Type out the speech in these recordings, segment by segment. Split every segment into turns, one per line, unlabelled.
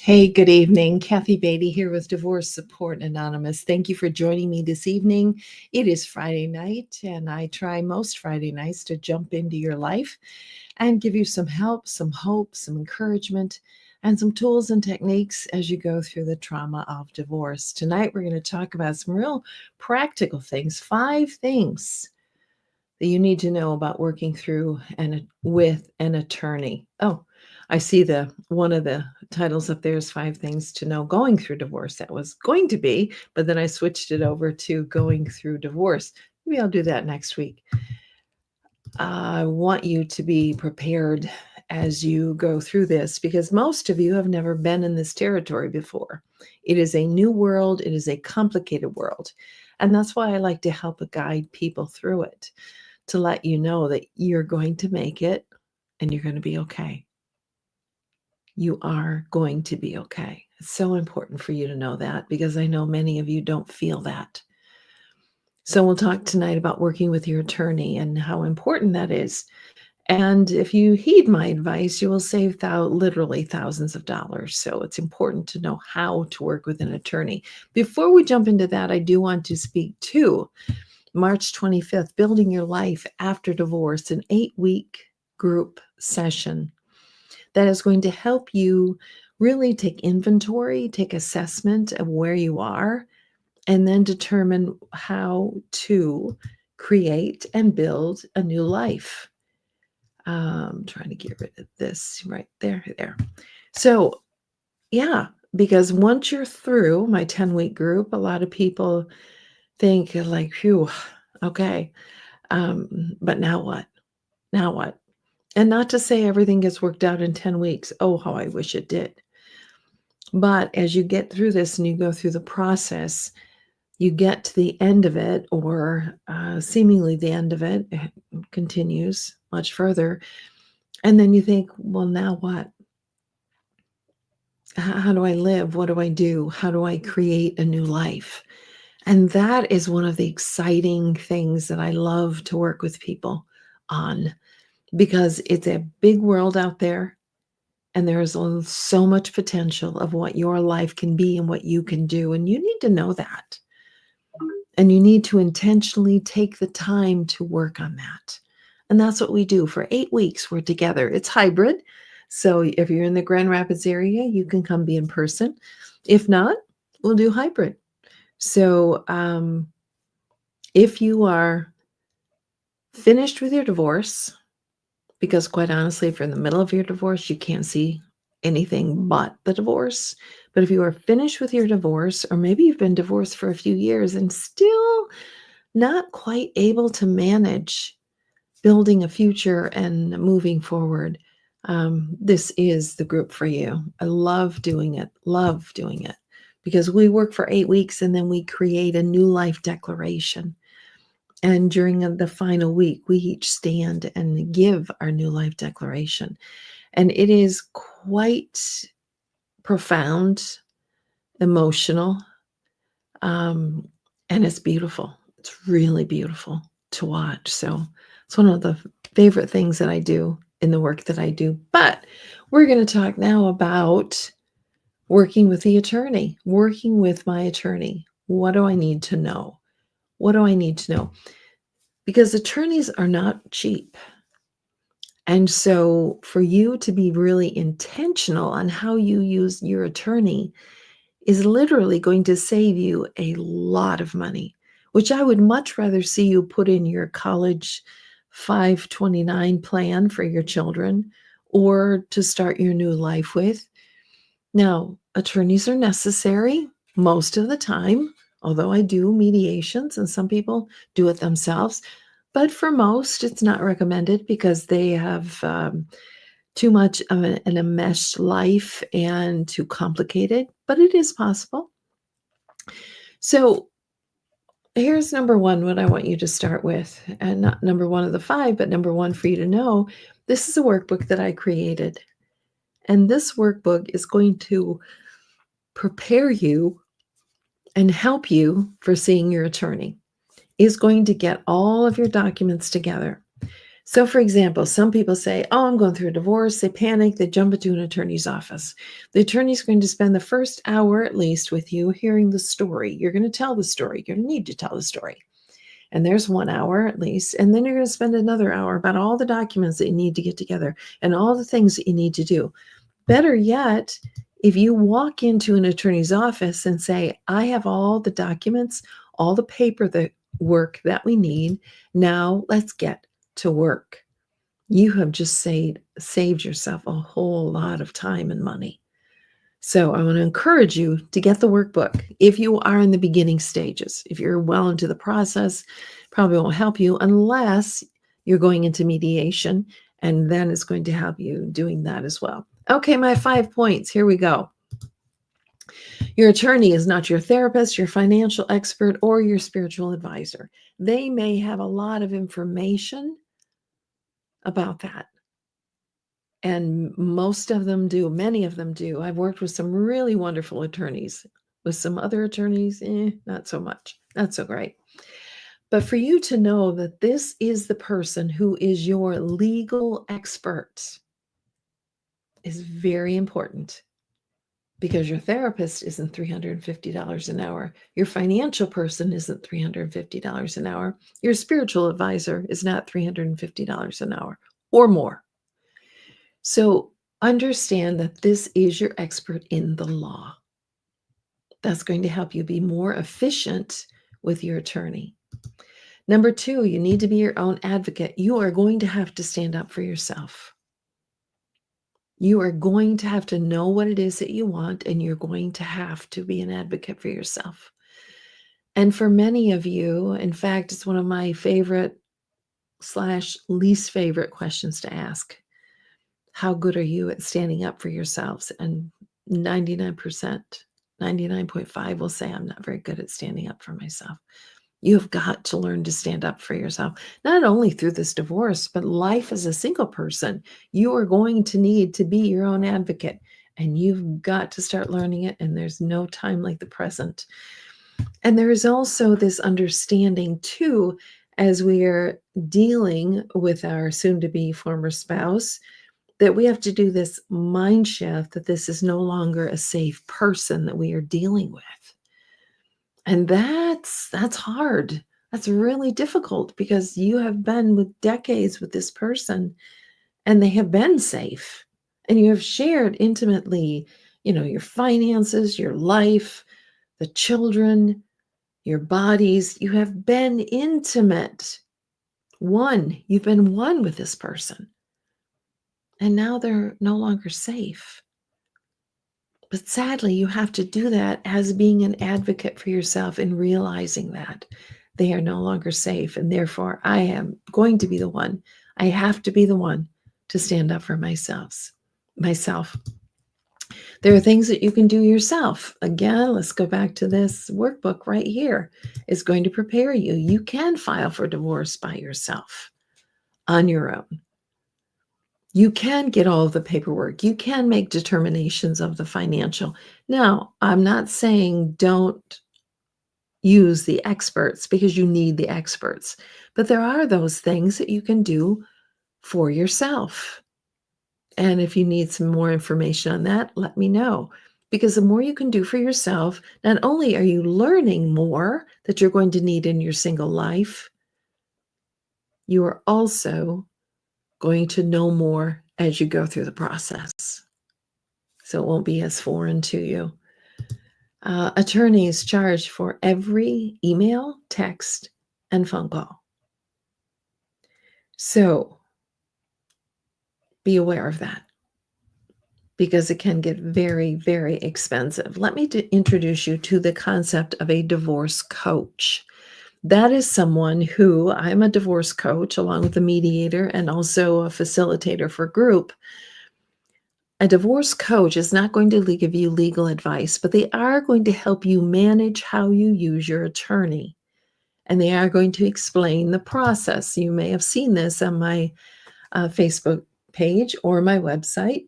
Hey, good evening. Kathy Beatty here with Divorce Support Anonymous. Thank you for joining me this evening. It is Friday night, and I try most Friday nights to jump into your life and give you some help, some hope, some encouragement, and some tools and techniques as you go through the trauma of divorce. Tonight, we're going to talk about some real practical things, 5 things that you need to know about working through and with an attorney. Oh, I see the one of the titles up there is 5 things to know going through divorce. That was going to be, but then I switched it over to going through divorce. Maybe I'll do that next week. I want you to be prepared as you go through this because most of you have never been in this territory before. It is a new world, it is a complicated world. And that's why I like to help guide people through it, to let you know that you're going to make it and you're going to be okay. You are going to be okay. It's so important for you to know that because I know many of you don't feel that. So we'll talk tonight about working with your attorney and how important that is. And if you heed my advice, you will save literally thousands of dollars. So it's important to know how to work with an attorney. Before we jump into that, I do want to speak to March 25th, Building Your Life After Divorce, an 8-week group session that is going to help you really take inventory, take assessment of where you are, and then determine how to create and build a new life. Trying to get rid of this right there. So, yeah, because once you're through my 10-week group, a lot of people think like, phew, okay. But now what? Now what? And not to say everything gets worked out in 10 weeks. Oh, how I wish it did. But as you get through this and you go through the process, you get to the end of it, or seemingly the end of it, it continues much further. And then you think, well, now what? How do I live? What do I do? How do I create a new life? And that is one of the exciting things that I love to work with people on, because it's a big world out there and there is so much potential of what your life can be and what you can do. And you need to know that. And you need to intentionally take the time to work on that. And that's what we do for 8 weeks. We're together. It's hybrid. So if you're in the Grand Rapids area, you can come be in person. If not, we'll do hybrid. So if you are finished with your divorce, because quite honestly, if you're in the middle of your divorce, you can't see anything but the divorce. But if you are finished with your divorce, or maybe you've been divorced for a few years and still not quite able to manage building a future and moving forward, this is the group for you. I love doing it, because we work for 8 weeks and then we create a new life declaration. And during the final week, we each stand and give our new life declaration. And it is quite profound, emotional, and it's beautiful. It's really beautiful to watch. So it's one of the favorite things that I do in the work that I do. But we're going to talk now about working with the attorney, working with my attorney. What do I need to know? What do I need to know? Because attorneys are not cheap. And so for you to be really intentional on how you use your attorney is literally going to save you a lot of money, which I would much rather see you put in your college 529 plan for your children, or to start your new life with. Now, attorneys are necessary most of the time, although I do mediations and some people do it themselves. But for most, it's not recommended because they have too much of an enmeshed life and too complicated, but it is possible. So here's number one, what I want you to start with, and not number one of the 5, but number one for you to know. This is a workbook that I created. And this workbook is going to prepare you and help you for seeing your attorney. Is going to get all of your documents together. So, for example, some people say, "Oh, I'm going through a divorce." They panic, they jump into an attorney's office. The attorney's going to spend the first hour at least with you hearing the story. You're going to tell the story. You're going to need to tell the story. And there's 1 hour at least. And then you're going to spend another hour about all the documents that you need to get together and all the things that you need to do. Better yet, if you walk into an attorney's office and say, "I have all the documents, all the paper, the work that we need. Now let's get to work." You have just saved yourself a whole lot of time and money. So I want to encourage you to get the workbook if you are in the beginning stages. If you're well into the process, probably won't help you unless you're going into mediation, and then it's going to help you doing that as well. Okay, my 5 points. Here we go. Your attorney is not your therapist, your financial expert, or your spiritual advisor. They may have a lot of information about that. And most of them do, many of them do. I've worked with some really wonderful attorneys. With some other attorneys, not so much, not so great. But for you to know that this is the person who is your legal expert is very important, because your therapist isn't $350 an hour. Your financial person isn't $350 an hour. Your spiritual advisor is not $350 an hour or more. So understand that this is your expert in the law. That's going to help you be more efficient with your attorney. Number 2, you need to be your own advocate. You are going to have to stand up for yourself. You are going to have to know what it is that you want, and you're going to have to be an advocate for yourself. And for many of you, in fact, it's one of my favorite / least favorite questions to ask. How good are you at standing up for yourselves? And 99%, 99.5 will say, "I'm not very good at standing up for myself." You have got to learn to stand up for yourself, not only through this divorce, but life as a single person. You are going to need to be your own advocate, and you've got to start learning it. And there's no time like the present. And there is also this understanding, too, as we are dealing with our soon to be former spouse, that we have to do this mind shift that this is no longer a safe person that we are dealing with. And that's hard. That's really difficult, because you have been with decades with this person and they have been safe, and you have shared intimately, your finances, your life, the children, your bodies. You have been intimate. You've been one with this person. And now they're no longer safe. But sadly, you have to do that as being an advocate for yourself and realizing that they are no longer safe. And therefore, I am going to be the one. I have to be the one to stand up for myself. There are things that you can do yourself. Again, let's go back to this workbook right here. It's going to prepare you. You can file for divorce by yourself on your own. You can get all of the paperwork. You can make determinations of the financial. Now, I'm not saying don't use the experts, because you need the experts, but there are those things that you can do for yourself. And if you need some more information on that, let me know, because the more you can do for yourself, not only are you learning more that you're going to need in your single life, you are also going to know more as you go through the process. So it won't be as foreign to you. Attorneys charge for every email, text, and phone call. So be aware of that, because it can get very, very expensive. Let me introduce you to the concept of a divorce coach. That is someone who, I'm a divorce coach along with a mediator and also a facilitator for group. A divorce coach is not going to give you legal advice, but they are going to help you manage how you use your attorney. And they are going to explain the process. You may have seen this on my Facebook page or my website.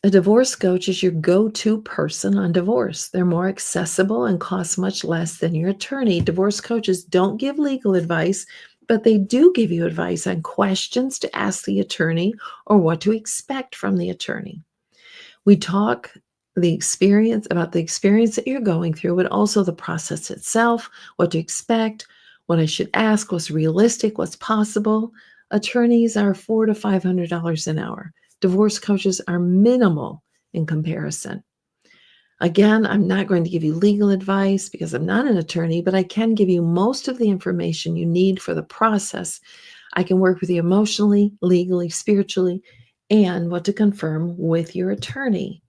A divorce coach is your go-to person on divorce. They're more accessible and cost much less than your attorney. Divorce coaches don't give legal advice. but they do give you advice on questions to ask the attorney or what to expect from the attorney. We talk about the experience that you're going through, but also the process itself, what to expect, what I should ask, what's realistic, what's possible. Attorneys are $400 to $500 an hour. Divorce coaches are minimal in comparison. Again, I'm not going to give you legal advice because I'm not an attorney, but I can give you most of the information you need for the process. I can work with you emotionally, legally, spiritually, and what to confirm with your attorney.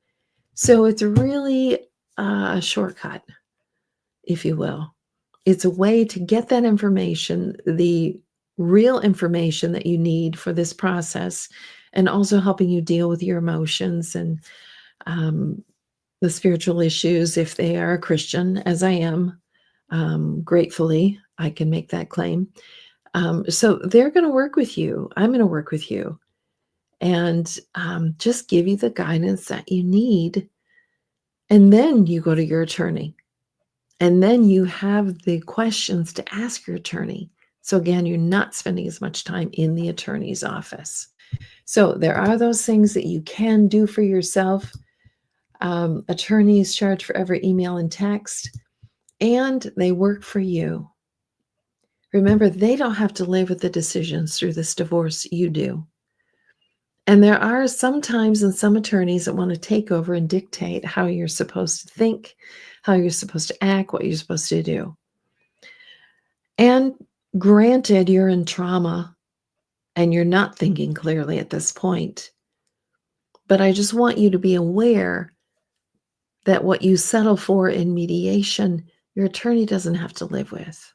So it's really a shortcut, if you will. It's a way to get that information, the real information that you need for this process, and also helping you deal with your emotions and the spiritual issues if they are a Christian, as I am. Gratefully, I can make that claim. So they're going to work with you. I'm going to work with you and just give you the guidance that you need. And then you go to your attorney. And then you have the questions to ask your attorney. So again, you're not spending as much time in the attorney's office. So there are those things that you can do for yourself. Attorneys charge for every email and text, and they work for you. Remember, they don't have to live with the decisions through this divorce. You do. And there are some times and some attorneys that want to take over and dictate how you're supposed to think, how you're supposed to act, what you're supposed to do. And granted, you're in trauma and you're not thinking clearly at this point. But I just want you to be aware that what you settle for in mediation, your attorney doesn't have to live with.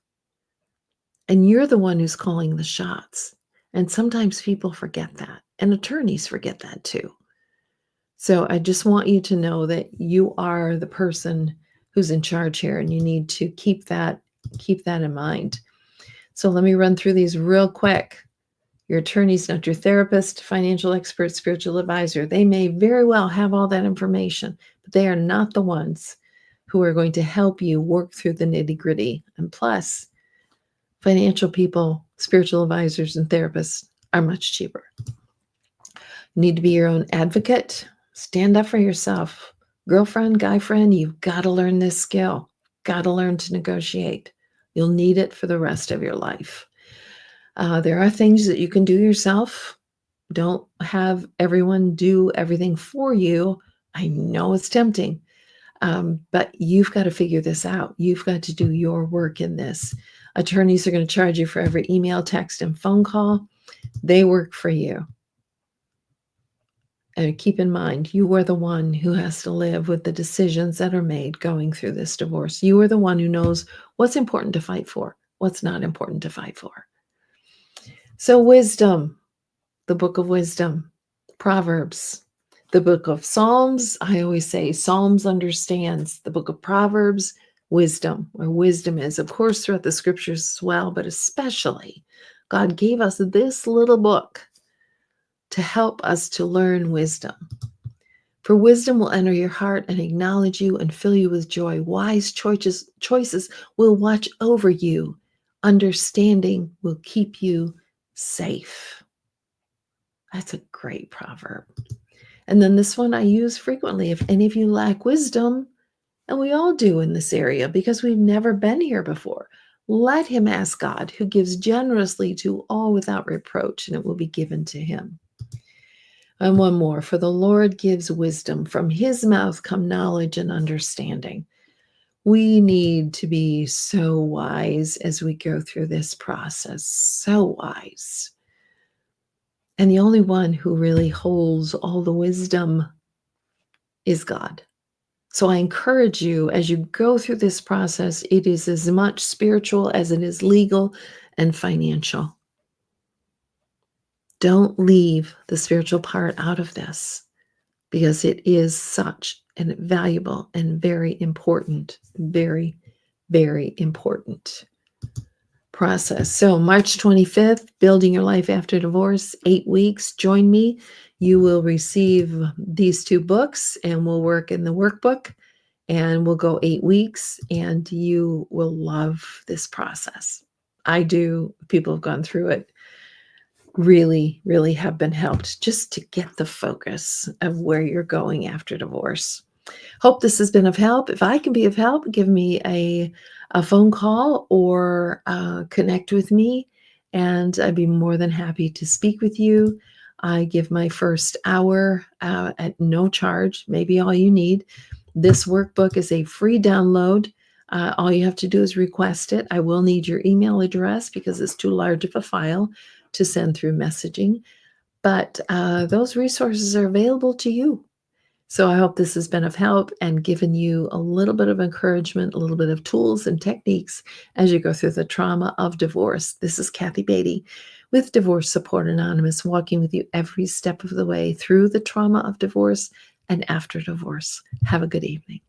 And you're the one who's calling the shots. And sometimes people forget that. And attorneys forget that too. So I just want you to know that you are the person who's in charge here, and you need to keep that in mind. So let me run through these real quick. Your attorney's not your therapist, financial expert, spiritual advisor. They may very well have all that information, but they are not the ones who are going to help you work through the nitty-gritty. And plus, financial people, spiritual advisors, and therapists are much cheaper. You need to be your own advocate. Stand up for yourself. Girlfriend, guy friend, you've got to learn this skill. Got to learn to negotiate. You'll need it for the rest of your life. There are things that you can do yourself. Don't have everyone do everything for you. I know it's tempting, but you've got to figure this out. You've got to do your work in this. Attorneys are going to charge you for every email, text, and phone call. They work for you. And keep in mind, you are the one who has to live with the decisions that are made going through this divorce. You are the one who knows what's important to fight for, what's not important to fight for. So wisdom, the book of wisdom, Proverbs, the book of Psalms. I always say Psalms understands. The book of Proverbs, wisdom, where wisdom is, of course, throughout the scriptures as well, but especially God gave us this little book to help us to learn wisdom. For wisdom will enter your heart and acknowledge you and fill you with joy. Wise choices will watch over you. Understanding will keep you safe. That's a great proverb. And then this one I use frequently. If any of you lack wisdom, and we all do in this area because we've never been here before, let him ask God, who gives generously to all without reproach, and it will be given to him. And one more, for the Lord gives wisdom. From his mouth come knowledge and understanding. We need to be so wise as we go through this process, so wise. And the only one who really holds all the wisdom is God. So I encourage you, as you go through this process, it is as much spiritual as it is legal and financial. Don't leave the spiritual part out of this, because it is such a valuable and very important, very, very important process. So March 25th, Building Your Life After Divorce, 8 weeks. Join me. You will receive these 2 books, and we'll work in the workbook, and we'll go 8 weeks, and you will love this process. I do. People have gone through it, really, really have been helped just to get the focus of where you're going after divorce. Hope this has been of help. If I can be of help, give me a phone call or connect with me, and I'd be more than happy to speak with you. I give my first hour at no charge, maybe all you need. This workbook is a free download. All you have to do is request it. I will need your email address because it's too large of a file to send through messaging, but those resources are available to you. So I hope this has been of help and given you a little bit of encouragement, a little bit of tools and techniques as you go through the trauma of divorce. This is Kathy Beatty with Divorce Support Anonymous, walking with you every step of the way through the trauma of divorce and after divorce. Have a good evening.